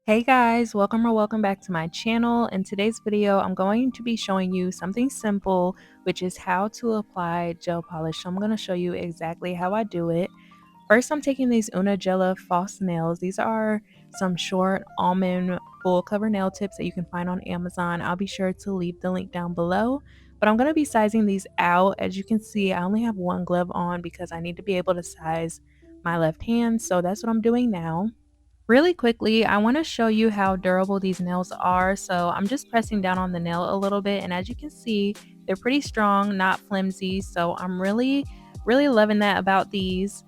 Hey guys, welcome or welcome back to my channel. In today's video, I'm going to be showing you something simple, which is how to apply gel polish. So I'm going to show you exactly how I do it. First, I'm taking these Una Gela false nails. These are some short almond full cover nail tips that you can find on Amazon. I'll be sure to leave the link down below. But I'm going to be sizing these out. As you can see, I only have one glove on because I need to be able to size my left hand. So that's what I'm doing now. Really quickly, I want to show you how durable these nails are. So I'm just pressing down on the nail a little bit, and as you can see, they're pretty strong, not flimsy. So I'm really loving that about these.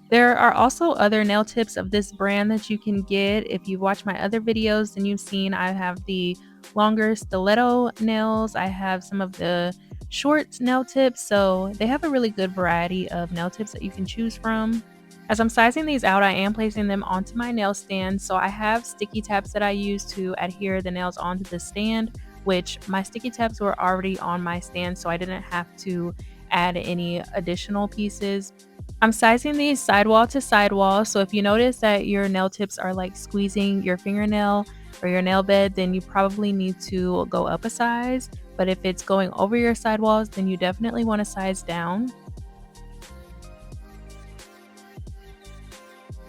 There are also other nail tips of this brand that you can get. If you've watched my other videos, then you've seen I have the longer stiletto nails. I have some of the short nail tips. So they have a really good variety of nail tips that you can choose from. As I'm sizing these out, I am placing them onto my nail stand. So I have sticky tabs that I use to adhere the nails onto the stand, which my sticky tabs were already on my stand, so I didn't have to add any additional pieces. I'm sizing these sidewall to sidewall, so if you notice that your nail tips are like squeezing your fingernail or your nail bed, then you probably need to go up a size. But if it's going over your sidewalls, then you definitely want to size down.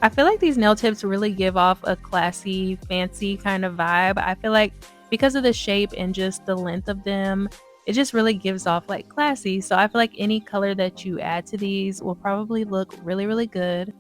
I feel like these nail tips really give off a classy, fancy kind of vibe. I feel like because of the shape and just the length of them, it just really gives off like classy. So I feel like any color that you add to these will probably look really good.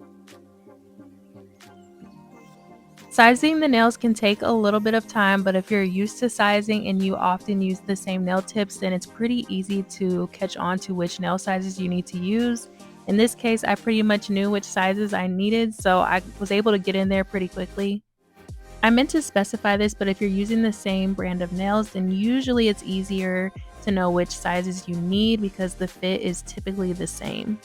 Sizing the nails can take a little bit of time, but if you're used to sizing and you often use the same nail tips, then it's pretty easy to catch on to which nail sizes you need to use. In this case, I pretty much knew which sizes I needed, so I was able to get in there pretty quickly. I meant to specify this, but if you're using the same brand of nails, then usually it's easier to know which sizes you need because the fit is typically the same.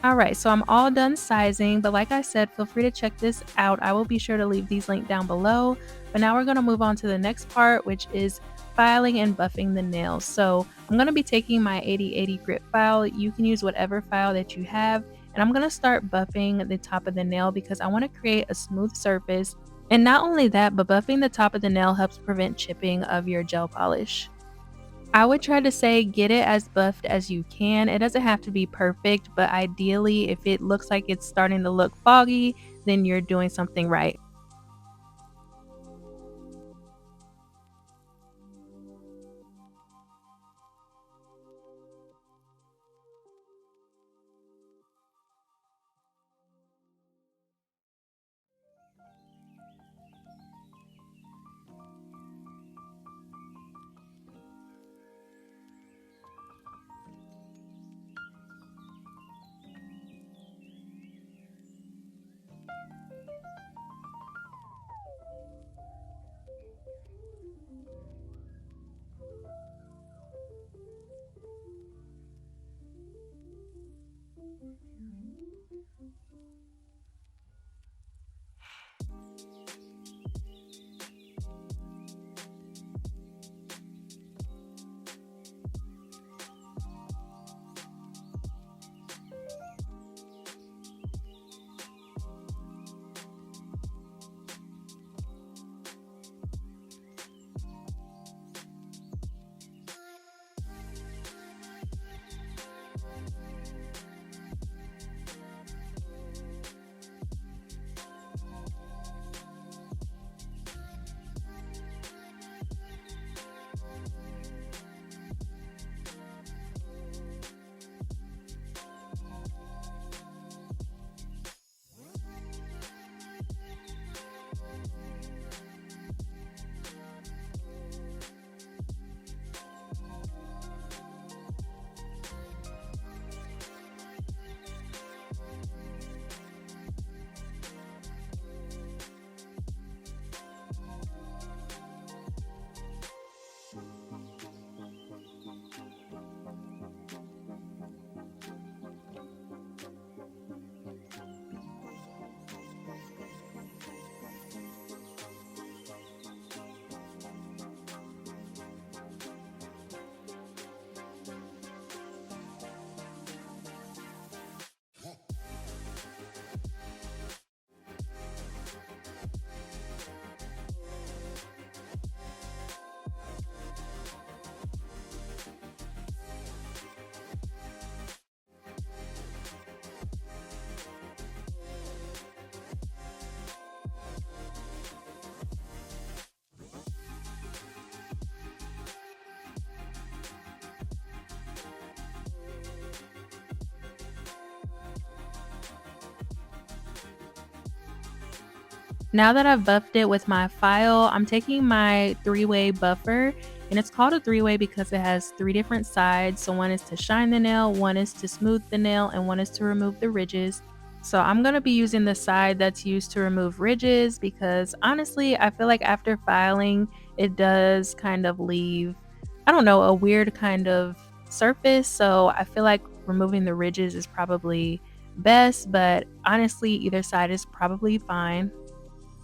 Alright, so I'm all done sizing, but like I said, feel free to check this out. I will be sure to leave these linked down below. But now we're going to move on to the next part, which is filing and buffing the nails. So I'm going to be taking my 80/80 grit file. You can use whatever file that you have. And I'm going to start buffing the top of the nail because I want to create a smooth surface. And not only that, but buffing the top of the nail helps prevent chipping of your gel polish. I would try to say get it as buffed as you can. It doesn't have to be perfect, but ideally, if it looks like it's starting to look foggy, then you're doing something right. Now that I've buffed it with my file, I'm taking my three-way buffer, and it's called a three-way because it has three different sides. So one is to shine the nail, one is to smooth the nail, and one is to remove the ridges. So I'm going to be using the side that's used to remove ridges because honestly, I feel like after filing, it does kind of leave, I don't know, a weird kind of surface. So I feel like removing the ridges is probably best, but honestly, either side is probably fine.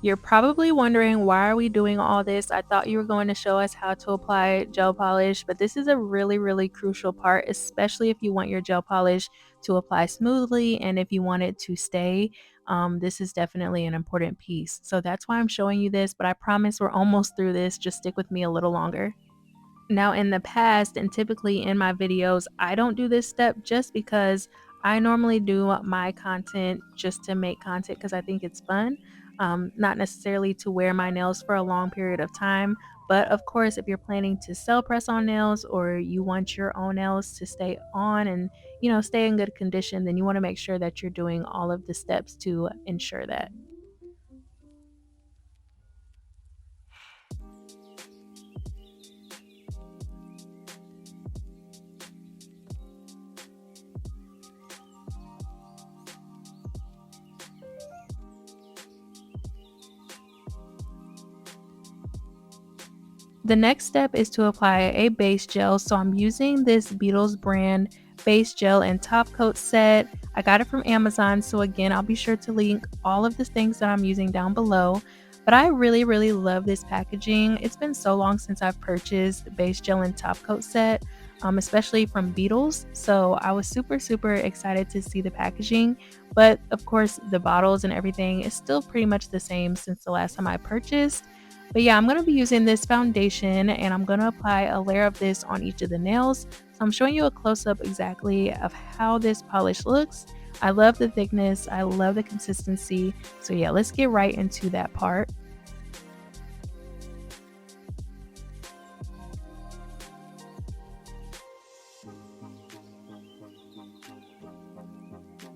You're probably wondering, why are we doing all this? I thought you were going to show us how to apply gel polish, but this is a really, really crucial part, especially if you want your gel polish to apply smoothly and if you want it to stay. This is definitely an important piece. So that's why I'm showing you this, but I promise we're almost through this. Just stick with me a little longer. Now, in the past, and typically in my videos, I don't do this step just because I normally do my content just to make content because I think it's fun, not necessarily to wear my nails for a long period of time. But of course, if you're planning to sell press on nails or you want your own nails to stay on and stay in good condition, then you want to make sure that you're doing all of the steps to ensure that. The next step is to apply a base gel. So I'm using this Beetles brand base gel and top coat set. I got it from Amazon. So again, I'll be sure to link all of the things that I'm using down below. But I really, really love this packaging. It's been so long since I've purchased the base gel and top coat set, especially from Beetles. So I was super, super excited to see the packaging. But of course, the bottles and everything is still pretty much the same since the last time I purchased. But yeah, I'm going to be using this foundation and I'm going to apply a layer of this on each of the nails. So I'm showing you a close up exactly of how this polish looks. I love the thickness. I love the consistency. So yeah, let's get right into that part.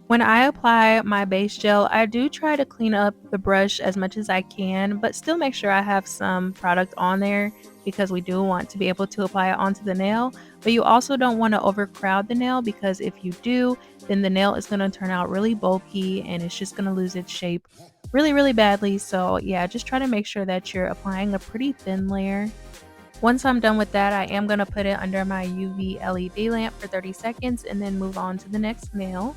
When I apply my base gel, I do try to clean up the brush as much as I can, but still make sure I have some product on there because we do want to be able to apply it onto the nail. But you also don't want to overcrowd the nail because if you do, then the nail is going to turn out really bulky and it's just going to lose its shape really, really badly. So yeah, just try to make sure that you're applying a pretty thin layer. Once I'm done with that, I am going to put it under my UV LED lamp for 30 seconds and then move on to the next nail.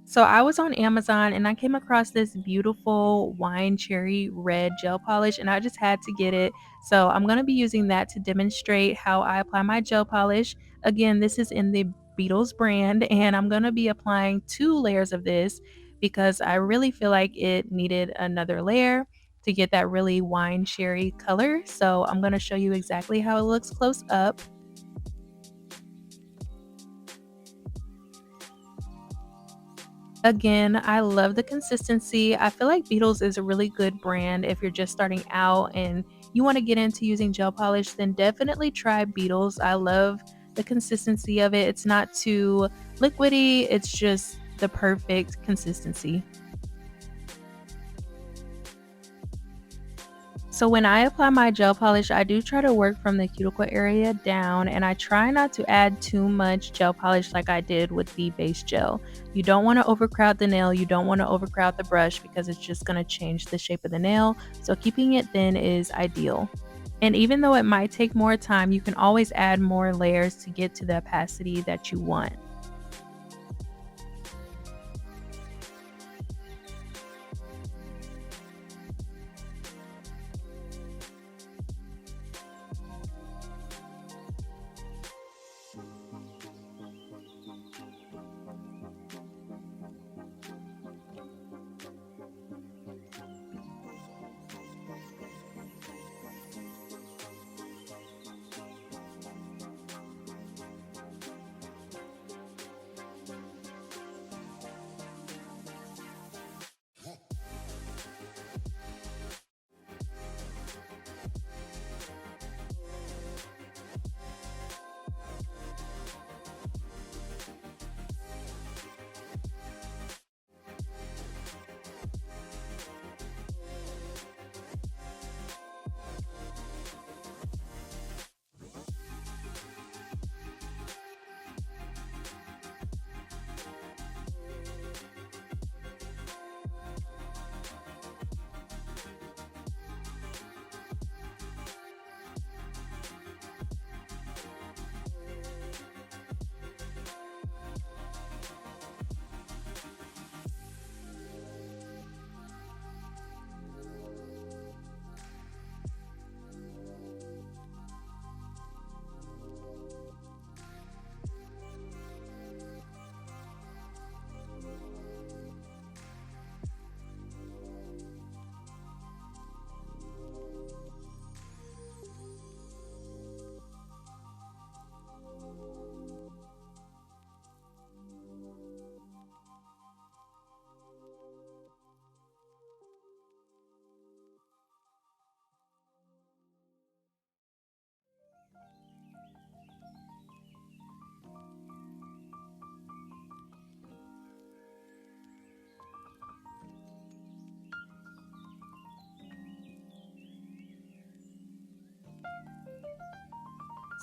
So I was on Amazon and I came across this beautiful wine cherry red gel polish and I just had to get it. So I'm going to be using that to demonstrate how I apply my gel polish. Again, this is in the Beetles brand and I'm going to be applying 2 layers of this because I really feel like it needed another layer to get that really wine cherry color. So I'm going to show you exactly how it looks close up. Again, I love the consistency. I feel like Beetles is a really good brand if you're just starting out and you want to get into using gel polish, then definitely try Beetles. I love the consistency of it. It's not too liquidy, it's just the perfect consistency. So when I apply my gel polish, I do try to work from the cuticle area down, and I try not to add too much gel polish like I did with the base gel. You don't want to overcrowd the nail, you don't want to overcrowd the brush because it's just going to change the shape of the nail. So keeping it thin is ideal. And even though it might take more time, you can always add more layers to get to the opacity that you want.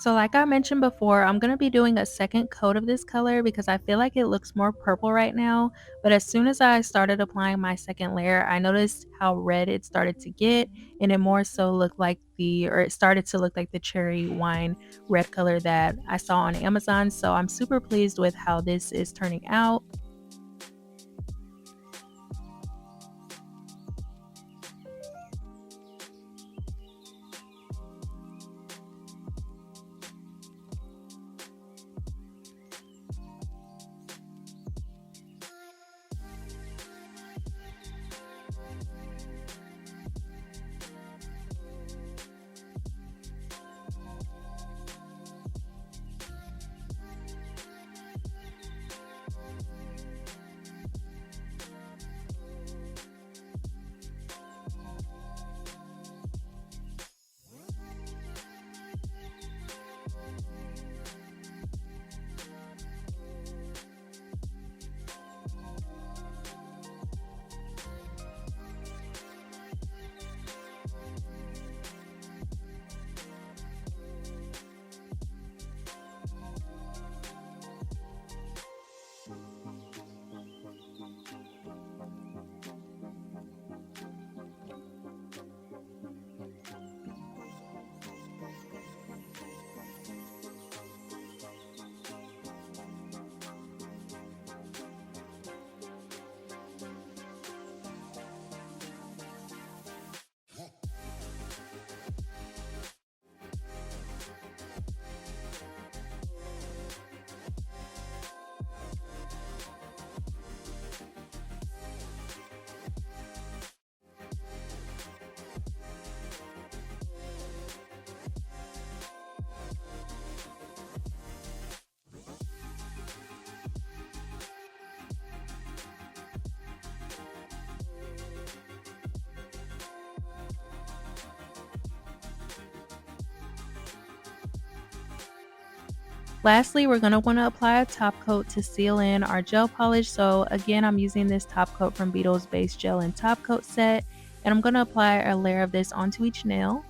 So like I mentioned before, I'm going to be doing a second coat of this color because I feel like it looks more purple right now. But as soon as I started applying my second layer, I noticed how red it started to get, and it more so looked like it started to look like the cherry wine red color that I saw on Amazon. So I'm super pleased with how this is turning out. Lastly, we're going to want to apply a top coat to seal in our gel polish. So again, I'm using this top coat from Beetles Base Gel and Top Coat Set, and I'm going to apply a layer of this onto each nail.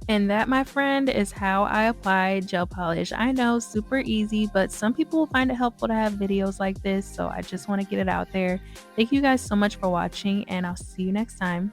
And that, my friend, is how I apply gel polish. I know, super easy, but some people will find it helpful to have videos like this, so I just want to get it out there. Thank you guys so much for watching, and I'll see you next time.